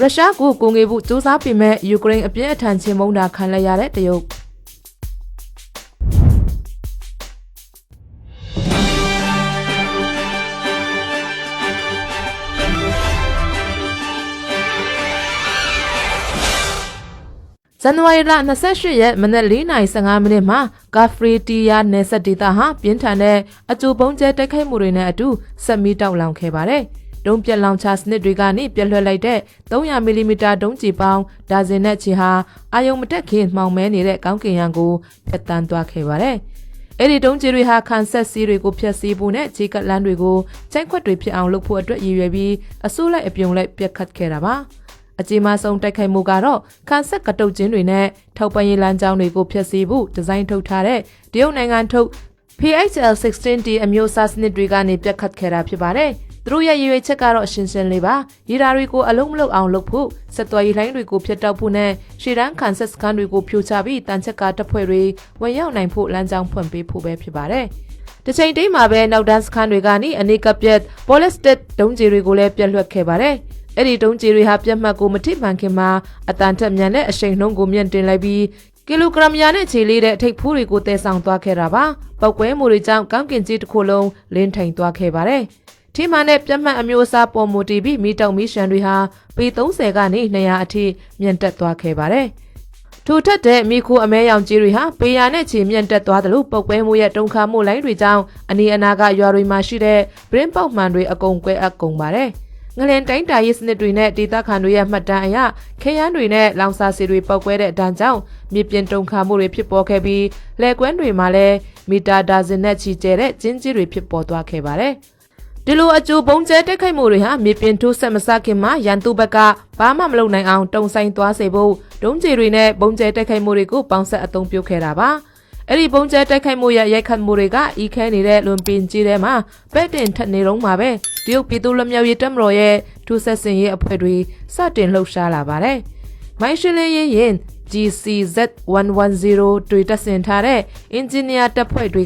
ရုရှားကိုကိုငေဖို့စူးစမ်းပေမဲ့ယူကရိန်းအပြည့်အထန်ချင်းမုန်းတာခံလိုက်ရတဲ့တရုတ်ဇန်နဝါရီလ28ရက်မနက်4:15မိနစ်မှာကာဖရီတီယာနယ်စပ်ဒေသဟာပြင်းထန်တဲ့အကျိုးပုံကျဲတိုက်ခိုက်မှုတွေနဲ့အတူဆက်မီတောက်လောင်ခဲ့ပါတယ်။ဒုံးပြက်လောင်ချစနစ်တွေကနေပြက်လွှတ်လိုက်တဲ့300မီလီမီတာဒုံးကျည်ပေါင်းဒါဇင်နဲ့ချီဟာအာယုံမတက်ခင်မှောင်မဲနေတဲ့ကောင်းကင်ယံကိုဖျက်ဆီးသွားခဲ့ပါတယ်။အဲ့ဒီဒုံးကျည်တွေဟာခန်ဆက်စီးတွေကိုဖျက်ဆီးဖို့နဲ့ခြေကပ်လန်းတွေကိုချိန်ခွက်တွေဖြစ်အောင်လုပ်ဖို့အတွက်ရည်ရွယ်ပြီးအစိုးလိုက်အပြုံလိုက်ပြက်ခတ်ခဲ့တာပါ။အကြီးမားဆုံးတိုက်ခိုက်မှုကတော့ခန်ဆက်ကတုတ်ကျင်းတွေနဲ့ထောက်ပံ့ရေးလမ်းကြောင်းတွေကိုဖျက်ဆီးဖို့ဒီဇိုင်းထုတ်ထားတဲ့တရုတ်နိုင်ငံထုတ် PHL-16D အမျိုးအစားစနစ်တွေကနေပြတ်ခတ်ခဲ့တာဖြစ်ပါတယ်။သူတို့ရဲ့ရည်ရွယ်ချက်ကတော့ရှင်းရှင်းလေးပါ။ရေဒါတွေကိုအလုံးမလုံးအောင်လုပ်ဖို့ဆက်သွယ်ရေးလိုင်းတွေကိုဖျက်တောက်ဖို့နဲ့ရှေ့တန်းခန်ဆက်စကန်တွေကိုဖြိုချပြီးတန်ချက်ကတပ်ဖွဲ့တွေဝင်ရောက်နိုင်ဖို့လမ်းကြောင်းဖွင့်ပေးဖို့ပဲဖြစ်ပါတယ်။တစ်ချိန်တည်းမှာပဲနောက်တန်းစကန်တွေကနေအနေကပြက် ballistic ဒုံးကျည်တွေကိုလည်းပြတ်လွှတ်ခဲ့ပါတယ်။အဲ့ဒီဒုံးကျည်တွေဟာပြတ်မှတ်ကိုမထိမှန်ခင်မှာအတန်ထက်မြန်တဲ့အရှိန်နှုန်းကိုမြင့်တင်လိုက်ပြီးကီလိုဂရမ်ရာနဲ့ခြေလေးတဲ့အထိပ်ဖူးတွေကိုတည်ဆောင်သွားခဲ့တာပါပောက်ကွဲမှုတွေကြောင့်ကောင်းကင်ကြီးတစ်ခုလုံးလင်းထိန်သွားခဲ့ပါတယ်ထိမှန်တဲ့ပြတ်မှတ်အမျိုးအစားပေါ်မူတည်ပြီးမီတောင်မီရှန်တွေဟာပေ30ကနေ200အထိမြင့်တက်သွားခဲ့ပါတယ်ထိုထက်တဲ့မိခိုအမဲရောင်ကြီးတွေဟာပေယာနဲ့ခြေမြင့်တက်သွားတယ်လို့ပောက်ကွဲမှုရဲ့တုံခါမှုလိုင်းတွေကြောင့်အနီးအနားကရွာတွေမှာရှိတဲ့ဘရင်းပေါက်မှန်တွေအကုန်ကွဲအပ်ကုန်ပါတယ်ငလင်တိုင်းတာရေးစနစ်တွေနဲ့ဒေသခံတွေရဲ့မှတ်တမ်းအရခဲယမ်းတွေနဲ့လောင်စာဆီတွေပောက်ကွဲတဲ့အတန်းကြောင့်မြေပြင်တုံခါမှုတွေဖြစ်ပေါ်ခဲ့ပြီးလယ်ကွင်းတွေမှာလည်းမီတာဒါဇင်နဲ့ချီကျဲတဲ့ကျင်းကြီးတွေဖြစ်ပေါ်သွားခဲ့ပါတယ်။ဒီလိုအကျိုးပုံကျဲတိုက်ခိုက်မှုတွေဟာမြေပြင်ထိုးဆက်မစခင်မှာရန်သူဘက်ကဘာမှမလုပ်နိုင်အောင်တုံဆိုင်သွားစေဖို့ဒုံးကျည်တွေနဲ့ပုံကျဲတိုက်ခိုက်မှုတွေကိုပေါင်းဆက်အသုံးပြုခဲ့တာပါ။အဲ့ဒီပုံကျဲတိုက်ခိုက်မှုရဲ့ရိုက်ခတ်မှုတွေကဤခဲနေတဲ့လွန်ပင်ကြီးထဲမှာပဲ့တင်ထက်နေတော့မှာပဲတရုတ်ပြည်သူ့လက်မြောက်ရေးတပ်မတော်ရဲ့ထူးဆက်စင်ရေးအဖွဲ့တွေစတင်လှုပ်ရှားလာပါတယ်။မိုင်းရှင်းလင်းရေးရင် GCZ110 တွေတက်ဆင်ထားတဲ့အင်ဂျင်နီယာတပ်ဖွဲ့တွေ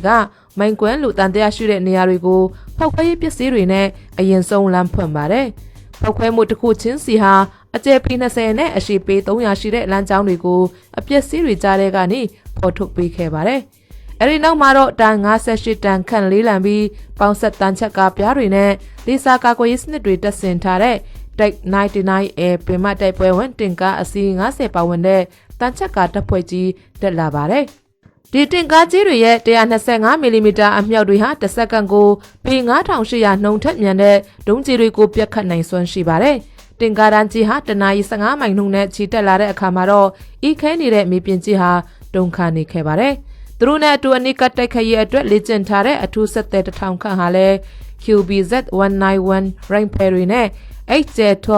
ကမိုင်းကွန်းလူတန်တရားရှိတဲ့နေရာတွေကိုဖောက်ခွဲရေးပစ္စည်းတွေနဲ့အရင်ဆုံးလမ်းဖွင့်ပါတယ်။ဖောက်ခွဲမှုတစ်ခုချင်းစီဟာအကျယ်ပေ20နဲ့အရှည်ပေ300ရှိတဲ့လမ်းကြောင်းတွေကိုအပျက်စီးတွေကြားထဲကနေဖော်ထုတ်ပေးခဲ့ပါတယ်။အဲဒီနောက်မှာတော့တန်58တန်ခန့်လေးလံပြီးပေါင်းဆက်တန်ချက်ကားပြားတွေနဲ့လေဆာကာကွယ်ရေးစနစ်တွေတက်ဆင်ထားတဲ့ Type 99A ပင်မတိုက်ပွဲဝင်တင်ကားအစီး50ပါဝင်တဲ့တန်ချက်ကားတပ်ဖွဲ့ကြီးတက်လာပါတယ်။ဒီတင်ကားကြီးတွေရဲ့125မီလီမီတာအမြောက်တွေဟာတစ်စက္ကန့်ကိုပေ9800နှုန်းထက်မြန်တဲ့ဒုံးကျည်တွေကိုပြတ်ခတ်နိုင်စွမ်းရှိပါတယ်။တင်ကားတန်းကြီးဟာတနာရီ15မိုင်နှုန်းနဲ့ချီတက်လာတဲ့အခါမှာတော့ဤခဲနေတဲ့မြေပြင်ကြီးဟာတုန်ခါနေခဲ့ပါတယ်။သူတို့နဲ့အတူအနိကတိုက်ခိုက်ရေးအတွက်လေ့ကျင့်ထားတဲ့အထူးဆက်တဲ့1000ခန့်ဟာလည်း QBZ191 rank perry နဲ့ HJ12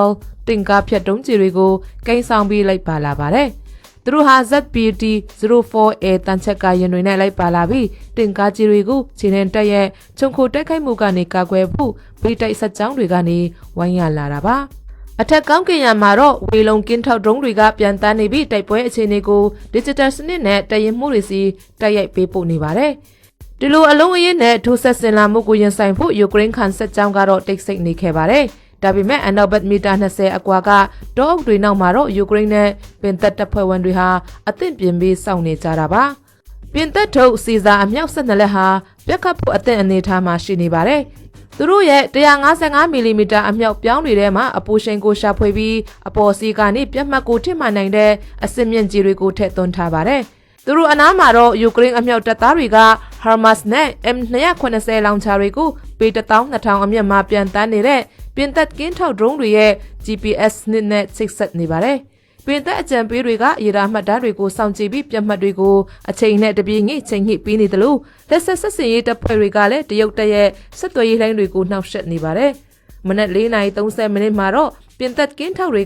တင်ကားဖြတ်တုံးကျည်တွေကိုကိန်းဆောင်ပြီးလိုက်ပါလာပါတယ်။သူတို့ဟာ ZPD-04A တန်ချက်ကားရင်တွေနဲ့လိုက်ပါလာပြီးတင်ကားကြီးတွေကိုခြေနှင်းတက်ရဲ့ခြုံခိုတိုက်ခိုက်မှုကနေကာကွယ်ဖို့ဗိတိုက်ဆက်ကြောင်းတွေကနေဝိုင်းရလာတာပါ။အထက်ကောင်းကင်ယံမှာတော့ဝေလုံကင်းထောက်ဒရုန်းတွေကပြန်တန်းနေပြီးတိုက်ပွဲအခြေအနေကို digital စနစ်နဲ့တရင်မှုတွေစီတိုက်ရိုက်ပေးပို့နေပါတယ်။ဒီလိုအလုံးအရင်းနဲ့ထိုးဆက်ဆင်လာမှုကိုရင်ဆိုင်ဖို့ယူကရိန်းခံဆက်ကြောင်းကတော့တိတ်ဆိတ်နေခဲ့ပါတယ်။ဒါပေမဲ့အနောက်ဘက်မီတာ20အကွာကတောအုပ်တွေနောက်မှာတော့ယူကရိန်းနဲ့ပင်သက်တပ်ဖွဲ့ဝင်တွေဟာအသင့်ပြင်ပြီးစောင့်နေကြတာပါ။ပင်သက်ထုတ်စီစာအမြောက်12လက်ဟာပြက်ခတ်ဖို့အသင့်အနေထားမှာရှိနေပါတယ်။သူတို့ရဲ့155မီလီမီတာအမြောက်ပြောင်းတွေထဲမှာအပူရှိန်ကိုရှာဖွေပြီးအပေါ်စီကနေပြတ်မှတ်ကိုထိမှန်နိုင်တဲ့အစစ်မြင့်ကြီးတွေကိုထည့်သွင်းထားပါတယ်။သူတို့အနားမှာတော့ယူကရိန်းအမြောက်တပ်သားတွေက HIMARS နဲ့ M280 လောင်ချာတွေကိုပေ12000အမြင့်မှာပြန်တန်းနေတဲ့ပြင်သက်ကင်းထောက်ဒရုန်းတွေရဲ့ GPS စနစ်နဲ့ချိတ်ဆက်နေပါတယ်။ပင်သက်အကြံပေးတွေကရေဒါမှတ်တမ်းတွေကိုစောင့်ကြည့်ပြီးပြတ်မှတ်တွေကိုအချိန်နဲ့တပြေးညီချိန်ညှိပေးနေတယ်လို့လက်ဆက်ဆက်စင်ရေးတပ်ဖွဲ့တွေကလည်းတရုတ်တပ်ရဲ့ဆက်သွယ်ရေးလိုင်းတွေကိုနှောက်ယှက်နေပါတယ်။မနက်4:30မိနစ်မှာတော့ပြင်သက်ကင်းထောက်တွေက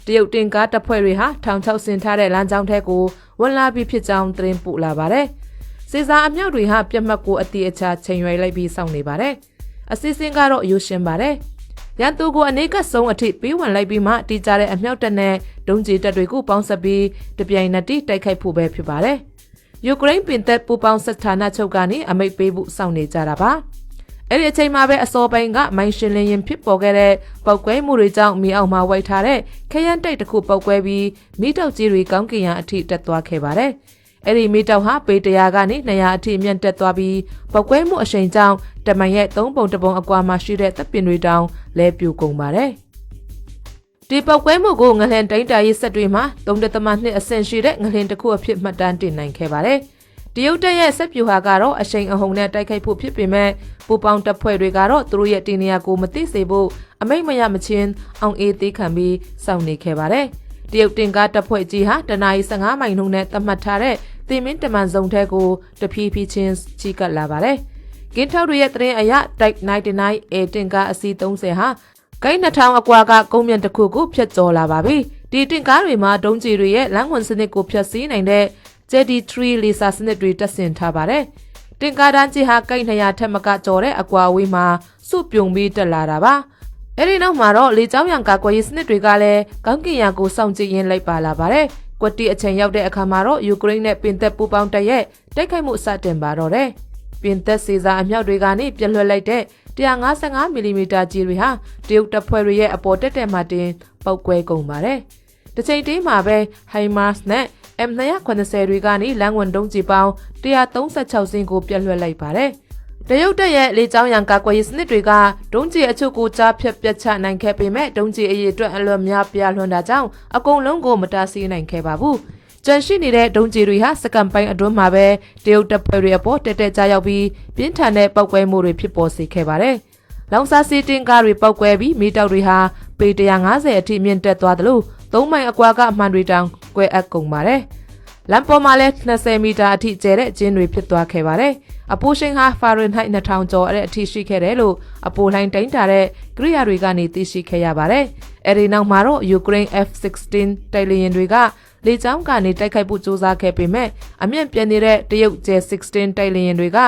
တရုတ်တင်ကားတပ်ဖွဲ့တွေဟာထောင်ချောက်ဆင်ထားတဲ့လမ်းကြောင်းထဲကိုဝင်လာပြီးဖြစ်ကြောင်းသတင်းပို့လာပါတယ်။စေစာအမြောက်တွေဟာပြတ်မှတ်ကိုအတိအကျချိန်ရွယ်လိုက်ပြီးစောင့်နေပါတယ်။အစီအစဉ်ကတော့ရိုးရှင်းပါတယ်။ရန်သူကိုအနေကဆုံးအထိပေးဝင်လိုက်ပြီးမှတီးကြတဲ့အမြောက်တပ်နဲ့ဒုံးကျည်တပ်တွေကိုပေါင်းစပ်ပြီးတပြိုင်နက်တည်းတိုက်ခိုက်ဖို့ပဲဖြစ်ပါတယ်။ယူကရိန်းပင်သက်ပူပေါင်းစစ်ဌာနချုပ်ကနေအမိန့်ပေးဖို့စောင့်နေကြတာပါ။ အဲ့ဒီအချိန်မှာပဲအစောပိုင်းကမိုင်းရှင်လင်းရင်ဖြစ်ပေါ်ခဲ့တဲ့ပောက်ကွဲမှုတွေကြောင့်မီးအောက်မှာဝိုက်ထားတဲ့ခရမ်းတိုက်တစ်ခုပောက်ကွဲပြီးမီးတောက်ကြီးတွေကောင်းကင်ရန်အထိတက်သွားခဲ့ပါတယ်။အဲ့ဒီမီးတောက်ဟာပေ100ကနေ200အထိမြင့်တက်သွားပြီးပောက်ကွဲမှုအရှိန်ကြောင့်တမန်ရဲ့3ပုံ1ပုံအကွာမှာရှိတဲ့တပ်ပင်တွေတောင်လဲပြိုကုန်ပါတယ်။ဒီပောက်ကွဲမှုကိုငလျင်တိုင်းတာရေးဆက်တွေမှာ3.2အဆင့်ရှိတဲ့ငလျင်တစ်ခုအဖြစ်မှတ်တမ်းတင်နိုင်ခဲ့ပါတယ်။တရုတ်တပ်ရဲ့စက်ပြူဟာကတော့အရှိန်အဟုန်နဲ့တိုက်ခိုက်ဖို့ဖြစ်ပေမဲ့ပူပေါင်းတပ်ဖွဲ့တွေကတော့သူတို့ရဲ့တင်နေရာကိုမသိစေဖို့အမိတ်မရမချင်းအောင်အေးသေးခံပြီးစောင့်နေခဲ့ပါတယ်။တရုတ်တင်ကားတပ်ဖွဲ့ကြီးဟာတနအီ15မိုင်နှုန်းနဲ့သတ်မှတ်ထားတဲ့တင်မင်းတမန်စုံထဲကိုတဖြည်းဖြည်းချင်းချီကပ်လာပါတယ်။ကင်းထောက်တွေရဲ့သတင်းအရတိုက်99 A တင်ကားအစီး30ဟာကိုင်း2000အကွာကကုန်းမြင့်တစ်ခုကိုဖျက်ကျော်လာပါပြီ။ဒီတင်ကားတွေမှာဒုံးကျည်တွေရဲ့လမ်းဝင်စနစ်ကိုဖျက်ဆီးနိုင်တဲ့JD3 လေဆာစနစ်တွေတက်ဆင်ထားပါတယ်။တင်ကားတန်းကြီးဟာကိုက်200ထက်မကကျော်တဲ့အကွာအဝေးမှာစုပြုံပြီးတက်လာတာပါ။အဲဒီနောက်မှာတော့လေကြောင်းရန်ကာကွယ်ရေးစနစ်တွေကလည်းကောင်းကင်ရန်ကိုစောင့်ကြည့်ရင်းလိုက်ပါလာပါတယ်။ကွက်တီအချိန်ရောက်တဲ့အခါမှာတော့ယူကရိန်းနဲ့ပင်သက်ပူးပေါင်းတပ်ရဲ့တိုက်ခိုက်မှုစတင်ပါတော့တယ်။ပင်သက်စေစာအမြောက်တွေကနေပြက်လွှတ်လိုက်တဲ့155မီလီမီတာကြီးတွေဟာတရုတ်တပ်ဖွဲ့တွေရဲ့အပေါ်တက်တဲ့မှာတင်ပောက်ကွဲကုန်ပါတယ်။တစ်ချိန်တည်းမှာပဲ HIMARS နဲ့M280 တွေကနေလမ်းဝင်ဒုံးကျည်ပေါင်း136စင်းကိုပြက်လွှတ်လိုက်ပါတယ်။တရုတ်တပ်ရဲ့လေကြောင်းရန်ကာကွယ်ရေးစနစ်တွေကဒုံးကျည်အချို့ကိုကြားဖြတ်ပြတ်ချနိုင်ခဲ့ပေမဲ့ဒုံးကျည်အရေးအတွက်အလွန်များပြားလွှမ်းတာကြောင့်အကုန်လုံးကိုမတားဆီးနိုင်ခဲ့ပါဘူး။ကြန့်ရှိနေတဲ့ဒုံးကျည်တွေဟာစက္ကန့်ပိုင်းအတွင်းမှာပဲတရုတ်တပ်ဖွဲ့တွေအပေါ်တက်တက်ကြရောက်ပြီးပြင်းထန်တဲ့ပောက်ကွဲမှုတွေဖြစ်ပေါ်စေခဲ့ပါတယ်။လောင်စာစီတင်ကားတွေပောက်ကွဲပြီးမီးတောက်တွေဟာပေ150အထိမြင့်တက်သွားသလို3မိုင်အကွာကအမှန်တွေတောင်ကွဲအပ်ကုန်ပါတယ်။လမ်းပေါ်မှာလည်း20မီတာအထိကျဲတဲ့ကျင်းတွေဖြစ်သွားခဲ့ပါတယ်။အပူရှိန်ဟာဖာရင်ဟိုက်2000ကျော်အထိရှိခဲ့တယ်လို့အပူလှိုင်းတိုင်းတာတဲ့ကိရိယာတွေကနေသိရှိခဲ့ရပါတယ်။အဲဒီနောက်မှာတော့ယူကရိန်း F-16 တိုက်လေယာဉ်တွေကလေကြောင်းကနေတိုက်ခိုက်ဖို့ကြိုးစားခဲ့ပေမဲ့အမြင့်ပြင်းနေတဲ့တရုတ် J-16 တိုက်လေယာဉ်တွေက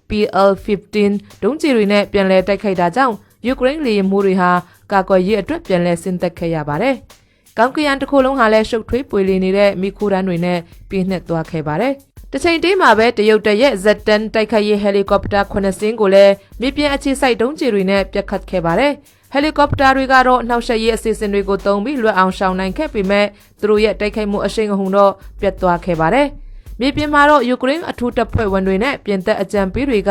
PL-15 ဒုံးကျည်တွေနဲ့ပြန်လည်တိုက်ခိုက်တာကြောင့်ယူကရိန်းလေယာဉ်မှုတွေဟာကာကွယ်ရေးအတွက်ပြန်လည်ဆင်းသက်ခဲ့ရပါတယ်။ကောင်းကင်ယံတစ်ခုလုံးဟာလည်းရှုပ်ထွေးပွေလီနေတဲ့မီခိုဒန်းတွေနဲ့ပြည့်နှက်သွားခဲ့ပါတယ်။တစ်ချိန်တည်းမှာပဲတရုတ်တပ်ရဲ့ Z-10 တိုက်ခိုက်ရေးဟယ်လီကော်ပတာ9စင်းကိုလည်းမြေပြင်အခြေစိုက်ဒုံးကျည်တွေနဲ့ပြတ်ခတ်ခဲ့ပါတယ်။ဟယ်လီကော်ပတာတွေကတော့နှောက်ယှက်ရေးအစီအစဉ်တွေကိုတုံးပြီးလွတ်အောင်ရှောင်နိုင်ခဲ့ပေမဲ့သူတို့ရဲ့တိုက်ခိုက်မှုအရှိန်အဟုန်တော့ပြတ်သွားခဲ့ပါတယ်။မြေပြင်မှာတော့ယူကရိန်းအထူးတပ်ဖွဲ့ဝင်တွေနဲ့ပြင်သက်အကြံပေးတွေက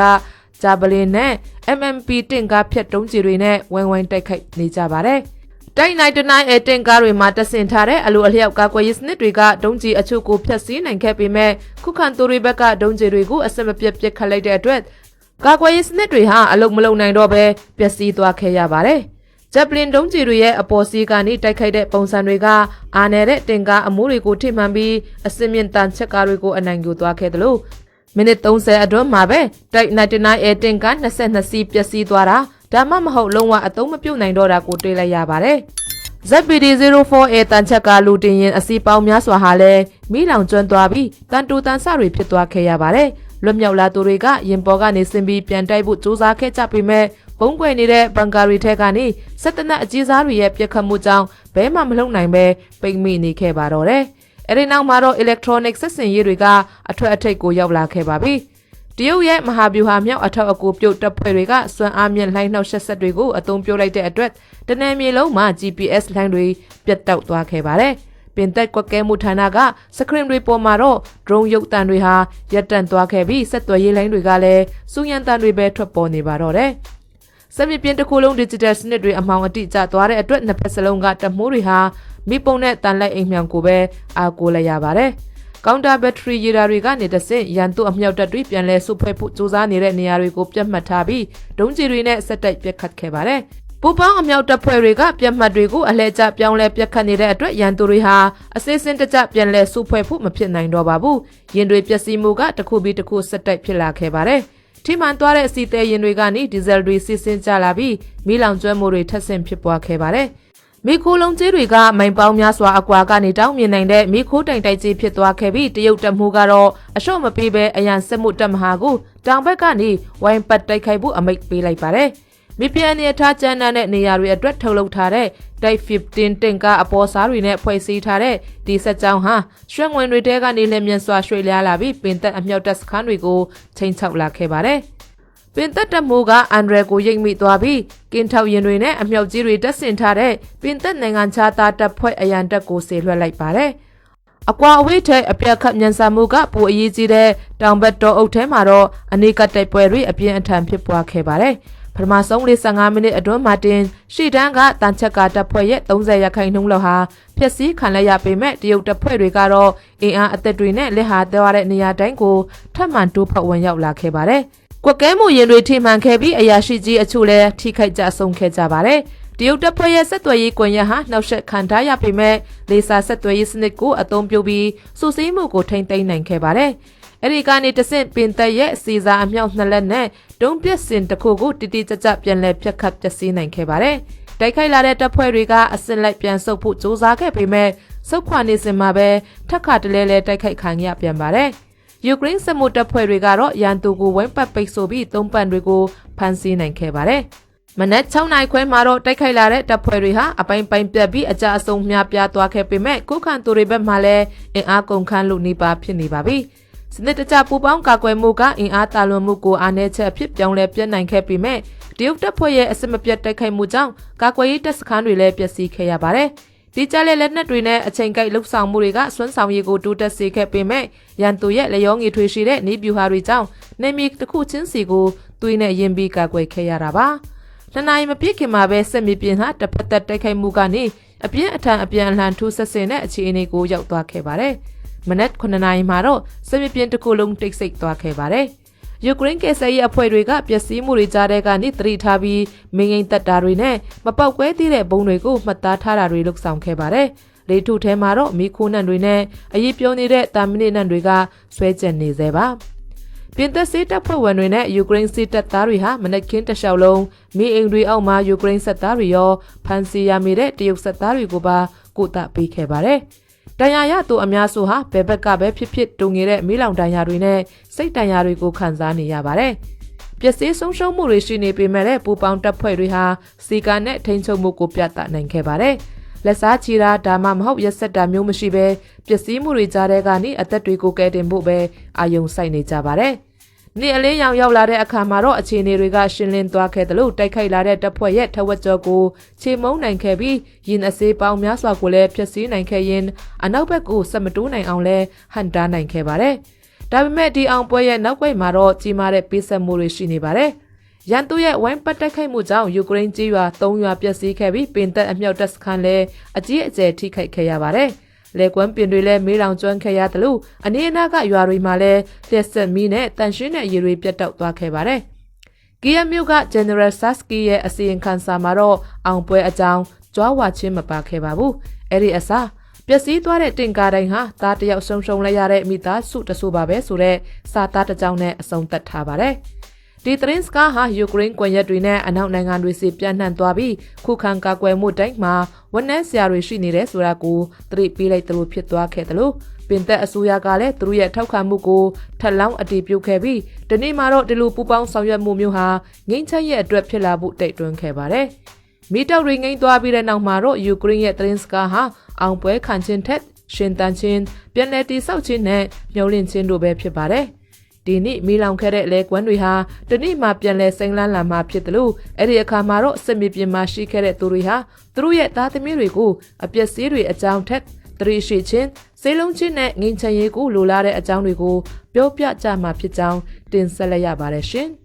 ဂျာဗလင်နဲ့ MMP တင်ကားဖြတ်ဒုံးကျည်တွေနဲ့ဝိုင်းဝိုင်းတိုက်ခိုက်နေကြပါတယ်။တိုက်99အတင်ကားတွေမှာတဆင်ထားတဲ့အလိုအလျောက်ကာကွယ်ရေးစနစ်တွေကဒုံးကျည်အချို့ကိုဖျက်ဆီးနိုင်ခဲ့ပေမဲ့ခုခံသူတွေဘက်ကဒုံးကျည်တွေကိုအဆက်မပြတ်ပစ်ခတ်လိုက်တဲ့အတွက်ကာကွယ်ရေးစနစ်တွေဟာအလုံးမလုံးနိုင်တော့ဘဲပျက်စီးသွားခဲ့ရပါတယ်။ဂျပလင်ဒုံးကျည်တွေရဲ့အပေါ်စီးကနေတိုက်ခိုက်တဲ့ပုံစံတွေကအာနယ်တဲ့တင်ကားအမိုးတွေကိုထိမှန်ပြီးအစမြင့်တန်ချက်ကားတွေကိုအနိုင်ယူသွားခဲ့တယ်လို့မိနစ်30အတွင်းမှာပဲတိုက်99အတင်ကား22စီးပျက်စီးသွားတာဒါမှမဟုတ်လုံးဝအသုံးမပြုတ်နိုင်တော့တာကိုတွေ့လိုက်ရပါတယ်။ ZPD-04A တန်ချက်ကလူတင်ရင်အစီပေါင်းများစွာဟာလည်းမိလောင်ကျွမ်းသွားပြီးတန်တူတန်ဆတွေဖြစ်သွားခဲ့ရပါတယ်။လွတ်မြောက်လာသူတွေကရင်ပေါ်ကနေဆင်းပြီးပြန်တိုက်ဖို့ကြိုးစားခဲ့ကြပေမဲ့ဘုံကွယ်နေတဲ့ဘန်ကာရီထဲကနေစက်တနက်အကြီးစားတွေရဲ့ပြစ်ခတ်မှုကြောင့်ဘဲမှမလုံနိုင်ပဲပိတ်မိနေခဲ့ပါတော့တယ်။အဲဒီနောက်မှာတော့ electronic ဆက်စင်ရေးတွေကအထွတ်အထိပ်ကိုရောက်လာခဲ့ပါပြီ။တရုတ်ရဲ့မဟာဗျူဟာမြောက်အထောက်အကူပြုတ်တပ်ဖွဲ့တွေကစွမ်းအားမြင့်လှိုင်းနှောက်ယှက်ဆက်တွေကိုအသုံးပြုလိုက်တဲ့အတွက်တနင်္ဂနွေလုံးမှာ GPS လှိုင်းတွေပြတ်တောက်သွားခဲ့ပါတယ်။ပင်သက်ကွက်ကဲမှုဌာနကစခရင်တွေပေါ်မှာတော့ drone ရုပ်သံတွေဟာရပ်တန့်သွားခဲ့ပြီးဆက်သွယ်ရေးလိုင်းတွေကလည်းစူညံတန်တွေပဲထွက်ပေါ်နေပါတော့တယ်။စက်မြင့်ပြင်းတစ်ခုလုံး digital စနစ်တွေအမှောင်အတိကျသွားတဲ့အတွက်နှစ်ဖက်စလုံးကတမိုးတွေဟာမိပုံနဲ့တန်လိုက်အိမ်မြောင်ကိုပဲအားကိုးလိုက်ရပါတယ်။ကောင်တာဘက်ထရီရည်ဓာတွေကနေတဆင့်ရန်သူအမြောက်တပ်တွေပြန်လဲစုဖွဲ့ဖို့စူးစမ်းနေတဲ့နေရာတွေကိုပြတ်မှတ်ထားပြီးဒုံးကျည်တွေနဲ့ဆက်တိုက်ပြတ်ခတ်ခဲ့ပါတယ်။ပူပေါင်းအမြောက်တပ်ဖွဲ့တွေကပြတ်မှတ်တွေကိုအလဲကျပြောင်းလဲပြတ်ခတ်နေတဲ့အတွက်ရန်သူတွေဟာအစစ်စင်တကျပြန်လဲစုဖွဲ့ဖို့မဖြစ်နိုင်တော့ပါဘူး။ရင်တွေပျက်စီးမှုကတစ်ခုပြီးတစ်ခုဆက်တိုက်ဖြစ်လာခဲ့ပါတယ်။ထိမှန်သွားတဲ့အစီတဲရင်တွေကနေဒီဇယ်တွေစီးဆင်းကျလာပြီးမီးလောင်ကျွမ်းမှုတွေထပ်ဆင့်ဖြစ်ပွားခဲ့ပါတယ်။မီခိုလုံးကြီးတွေကမိုင်ပေါင်းများစွာအကွာကနေတောင်းမြင်နိုင်တဲ့မီခိုတိုင်တိုက်ကြီးဖြစ်သွားခဲ့ပြီးတရုတ်တပ်မှုကတော့အရှော့မပေးဘဲအရန်စစ်မှုတပ်မဟာကိုတောင်ဘက်ကနေဝိုင်းပတ်တိုက်ခိုက်ဖို့အမိန့်ပေးလိုက်ပါတယ်။မိပြန်နေထားကျန်းတဲ့နေရာတွေအတွက်ထုတ်လုပ်ထားတဲ့တိုက်15တင်ကားအပေါ်စားတွေနဲ့ဖွဲ့စည်းထားတဲ့ဒီဆက်ကြောင်းဟာရွှေငွေတွေတဲကနေလျင်မြန်စွာရွှေ့လျားလာပြီးပင်သက်အမြောက်တပ်စခန်းတွေကိုချိန်ချောက်လာခဲ့ပါတယ်။ ပင်သက်တက်မှုကအန်ဒရယ်ကိုရိတ်မိသွားပြီးကင်းထောက်ရင်တွေနဲ့အမြောက်ကြီးတွေတက်ဆင်ထားတဲ့ပင်သက်နိုင်ငံခြားသားတပ်ဖွဲ့အရန်တပ်ကိုဆေလွှတ်လိုက်ပါတယ်။အကွာအဝေးထဲအပြတ်ခတ်မြန်ဆန်မှုကပိုအရေးကြီးတဲ့တောင်ဘက်တောအုပ်ထဲမှာတော့အနိကတိုက်ပွဲတွေအပြင်းအထန်ဖြစ်ပွားခဲ့ပါတယ်။ပထမဆုံး45မိနစ်အတွင်းမှာတင်ရှီတန်းကတန်ချက်ကတပ်ဖွဲ့ရဲ့30ရာခိုင်နှုန်းလောက်ဟာဖျက်ဆီးခံလိုက်ရပေမဲ့တရုတ်တပ်ဖွဲ့တွေကတော့အင်အားအသက်တွေနဲ့လက်ဟာသွားတဲ့နေရာတိုင်းကိုထပ်မံတိုးဖောက်ဝင်ရောက်လာခဲ့ပါတယ်။ကွက်ကဲမှုရင်တွေထိမှန်ခဲ့ပြီးအရာရှိကြီးအချို့လည်းထိခိုက်ကြဆုံးခဲ့ကြပါတယ်။တရုတ်တပ်ဖွဲ့ရဲ့ဆက်သွယ်ရေးကွန်ရက်ဟာနှောက်ယှက်ခံထားရပေမဲ့လေဆာဆက်သွယ်ရေးစနစ်ကိုအသုံးပြုပြီးစုစည်းမှုကိုထိန်းသိမ်းနိုင်ခဲ့ပါတယ်။အဲဒီကနေတဆင့်ပင်သက်ရဲ့စီစာအမြောက်2လက်နဲ့တုံးပြက်စင်တစ်ခုကိုတိတိကျကျပြန်လည်ဖြတ်ခတ်ပျက်စီးနိုင်ခဲ့ပါတယ်။တိုက်ခိုက်လာတဲ့တပ်ဖွဲ့တွေကအစင်လိုက်ပြန်ဆုတ်ဖို့ကြိုးစားခဲ့ပေမဲ့ဆုတ်ခွာနေစဉ်မှာပဲထပ်ခါတလဲလဲတိုက်ခိုက်ခံရပြန်ပါတယ်။ယူကရိန်းစစ်မှုတပ်ဖွဲ့တွေကတော့ရန်သူကိုဝိုင်းပတ်ပိတ်ဆို့ပြီးသုံးပန့်တွေကိုဖမ်းဆီးနိုင်ခဲ့ပါတယ်။မနက်6နာရီခွဲမှာတော့တိုက်ခိုက်လာတဲ့တပ်ဖွဲ့တွေဟာအပိုင်းပိုင်းပြတ်ပြီးအကြအဆုံများပြားသွားခဲ့ပေမဲ့ကုခံသူတွေဘက်မှလည်းအင်အားကုန်ခန်းလို့နေပါဖြစ်နေပါပြီ။စနစ်တကျပူပေါင်းကာကွယ်မှုကအင်အားတာလွန်မှုကိုအားနည်းချက်ဖြစ်ပြောင်းလဲပြတ်နိုင်ခဲ့ပေမဲ့တရုတ်တပ်ဖွဲ့ရဲ့အစစ်မပြတ်တိုက်ခိုက်မှုကြောင့်ကာကွယ်ရေးတပ်စခန်းတွေလည်းပျက်စီးခဲ့ရပါတယ်။ဒီကြတဲ့လက်နက်တွေနဲ့အချိန်ကိုက်လှုပ်ဆောင်မှုတွေကစွမ်းဆောင်ရည်ကိုတိုးတက်စေခဲ့ပေမဲ့ရန်သူရဲ့လျောငွေထွေရှိတဲ့နေပြူဟာတွေကြောင့်နေမီတစ်ခုချင်းစီကိုသွေးနဲ့ရင်ပြီးကာကွယ်ခဲ့ရတာပါ။နှစ်နိုင်မပြည့်ခင်မှာပဲစစ်မြေပြင်ဟာတစ်ဖက်သက်တိုက်ခိုက်မှုကနေအပြင်းအထန်အပြန်အလှန်ထိုးဆက်ဆင်တဲ့အခြေအနေကိုရောက်သွားခဲ့ပါတယ်။မနက်9နာရီမှာတော့စစ်မြေပြင်တစ်ခုလုံးတိတ်ဆိတ်သွားခဲ့ပါတယ်။ယူကရိန်းကယ်ဆယ်ရေးအဖွဲ့တွေကပျက်စီးမှုတွေကြားတဲ့ကနေသတိထားပြီးမင်းငိမ့်တက်တာတွေနဲ့မပောက်ကွဲသေးတဲ့ဘုံတွေကိုမှတ်သားထားတာတွေလုပ်ဆောင်ခဲ့ပါတယ်။လေထုထဲမှာတော့မီးခိုးနှံတွေနဲ့အရေးပြုံးနေတဲ့တာမီနစ်နှံတွေကဆွဲကျက်နေသေးပါ။ပြင်သစ်စစ်တပ်ဖွဲ့ဝင်တွေနဲ့ယူကရိန်းစစ်တပ်သားတွေဟာမနက်ခင်းတစ်လျှောက်လုံးမီးအိမ်တွေအောက်မှာယူကရိန်းစစ်သားတွေရောဖမ်းဆီးရမိတဲ့တရုတ်စစ်သားတွေကိုပါကိုတာပေးခဲ့ပါတယ်။တန်ရာရသူအများစုဟာဘယ်ဘက်ကပဲဖြစ်ဖြစ်တုံငယ်တဲ့မီးလောင်တန်ရာတွေနဲ့စိတ်တန်ရာတွေကိုခံစားနေရပါတယ်။ပျက်စီးဆုံးရှုံးမှုတွေရှိနေပေမဲ့ပူပေါင်းတပ်ဖွဲ့တွေဟာစီကာနဲ့ထိန်းချုပ်မှုကိုပြသနိုင်ခဲ့ပါတယ်။လက်စားချီတာဒါမှမဟုတ်ရက်ဆက်တာမျိုးမရှိဘဲပျက်စီးမှုတွေကြားတဲ့ကနေအသက်တွေကိုကယ်တင်ဖို့ပဲအာယုံစိုက်နေကြပါတယ်။နေ့အလင်းရောင်ရောက်လာတဲ့အခါမှာတော့အခြေအနေတွေကရှင်းလင်းသွားခဲ့တယ်လို့တိုက်ခိုက်လာတဲ့တပ်ဖွဲ့ရဲ့ထဝက်ကျော်ကိုခြေမုံနိုင်ခဲ့ပြီးရင်အစေးပေါင်းများစွာကိုလည်းဖျက်ဆီးနိုင်ခဲ့ရင်အနောက်ဘက်ကိုဆက်မတိုးနိုင်အောင်လဲဟန်တားနိုင်ခဲ့ပါတယ်။ဒါပေမဲ့ဒီအောင်ပွဲရဲ့နောက်ွယ်မှာတော့ကြီးမားတဲ့ပေးဆက်မှုတွေရှိနေပါတယ်။ရန်သူရဲ့ဝိုင်းပတ်တိုက်ခိုက်မှုကြောင့်ယူကရိန်းကြီးရွာ3ရွာပျက်စီးခဲ့ပြီးပင်သက်အမြောက်တပ်စခန်းလည်းအကြီးအကျယ်ထိခိုက်ခဲ့ရပါတယ်။လေကွမ်းပင်တွေလည်းမေးလောင်ကျွမ်းခဲ့ရတယ်လို့အနည်းအနားကရွာတွေမှာလည်းလက်ဆက်မီးနဲ့တန်ရှင်းတဲ့ရေတွေပြတ်တောက်သွားခဲ့ပါတယ်။ကီယက်မြို့က General Sasky ရဲ့အစီရင်ခံစာမှာတော့အောင်ပွဲအကြောင်းကြွားဝါချင်းမပါခဲ့ပါဘူး။အဲ့ဒီအစားပျက်စီးသွားတဲ့တင်ကားတိုင်းဟာသားတယောက်ဆုံးရှုံးလိုက်ရတဲ့မိသားစုတဆိုးပါပဲဆိုတဲ့စာသားတစ်ကြောင်းနဲ့အဆုံးသတ်ထားပါတယ်။ဒီသတင်းစကားဟာယူကရိန်းကွန်ရက်တွေနဲ့အနောက်နိုင်ငံတွေစီပြန့်နှံ့သွားပြီးခုခံကာကွယ်မှုတိုင်းမှာဝန်내ဆရာတွေရှိနေတယ်ဆိုတာကိုသတိပေးလိုက်သလိုဖြစ်သွားခဲ့တယ်လို့ပင်သက်အစိုးရကလည်းသူတို့ရဲ့ထောက်ခံမှုကိုထပ်လောင်းအတည်ပြုခဲ့ပြီးဒီနေ့မှာတော့ဒီလိုပူပေါင်းဆောင်ရွက်မှုမျိုးဟာငိမ့်ချက်ရဲ့အတွက်ဖြစ်လာဖို့တိုက်တွန်းခဲ့ပါတယ်။မီတောက်တွေငိမ့်သွားပြီးတဲ့နောက်မှာတော့ယူကရိန်းရဲ့သတင်းစကားဟာအောင်ပွဲခံခြင်းထက်ရှင်တန်ခြင်းပြန်လည်တည်ဆောက်ခြင်းနဲ့မျှော်လင့်ခြင်းတို့ပဲဖြစ်ပါတယ်။ဒီနေ့မီးလောင်ခဲ့တဲ့လေကွမ်းတွေဟာတနေ့မှပြန်လဲစိမ့်လန်းလာမှဖြစ်တယ်လို့အဲ့ဒီအခါမှာတော့စစ်မြေပြင်မှာရှိခဲ့တဲ့သူတွေဟာသူတို့ရဲ့သားသမီးတွေကိုအပျက်စီးတွေအကြောင်းထက်သတိရှိခြင်းစေလုံးချင်းနဲ့ငြိမ်ချမ်းရေးကိုလိုလားတဲ့အကြောင်းတွေကိုပြောပြကြမှာဖြစ်ကြောင်းတင်ဆက်လိုက်ရပါတယ်ရှင်။